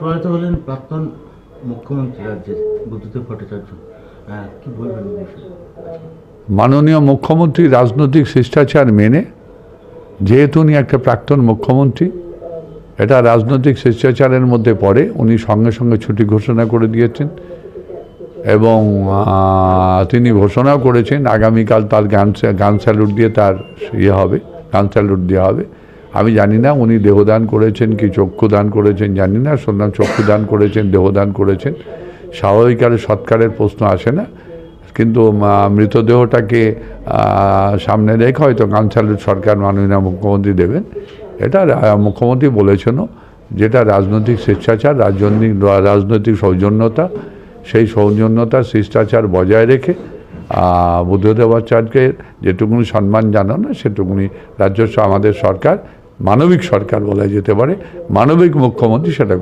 প্রয়াত হলেন প্রাক্তন মুখ্যমন্ত্রী রাজ্যের বুদ্ধদেব ভট্টাচার্য, কি বলবেন এই বিষয়ে? মাননীয় মুখ্যমন্ত্রী রাজনৈতিক শিষ্টাচার মেনে, যেহেতু উনি একটা প্রাক্তন মুখ্যমন্ত্রী, এটা রাজনৈতিক শিষ্টাচারের মধ্যে পড়ে, উনি সঙ্গে সঙ্গে ছুটি ঘোষণা করে দিয়েছেন এবং তিনি ঘোষণাও করেছেন আগামীকাল তার গান স্যালুট দিয়ে তার হবে, গান স্যালুট দেওয়া হবে। আমি জানি না উনি দেহদান করেছেন কি চক্ষুদান করেছেন জানি না, শুনলাম চক্ষুদান করেছেন, দেহদান করেছেন। স্বাভাবিক আর সৎকারের প্রশ্ন আসে না, কিন্তু মৃতদেহটাকে সামনে রেখে হয়তো গান স্যালুট সরকার মাননীয় মুখ্যমন্ত্রী দেবেন, এটা মুখ্যমন্ত্রী বলেছেনও। যেটা রাজনৈতিক শিষ্টাচার, রাজনৈতিক সৌজন্যতা, সেই সৌজন্যতা শিষ্টাচার বজায় রেখে বুদ্ধদেবাচার্যকে যেটুকুনি সম্মান জানানো, সেটুকুনি আমাদের সরকার, মানবিক সরকার বলা যেতে পারে, মানবিক মুখ্যমন্ত্রী সেটা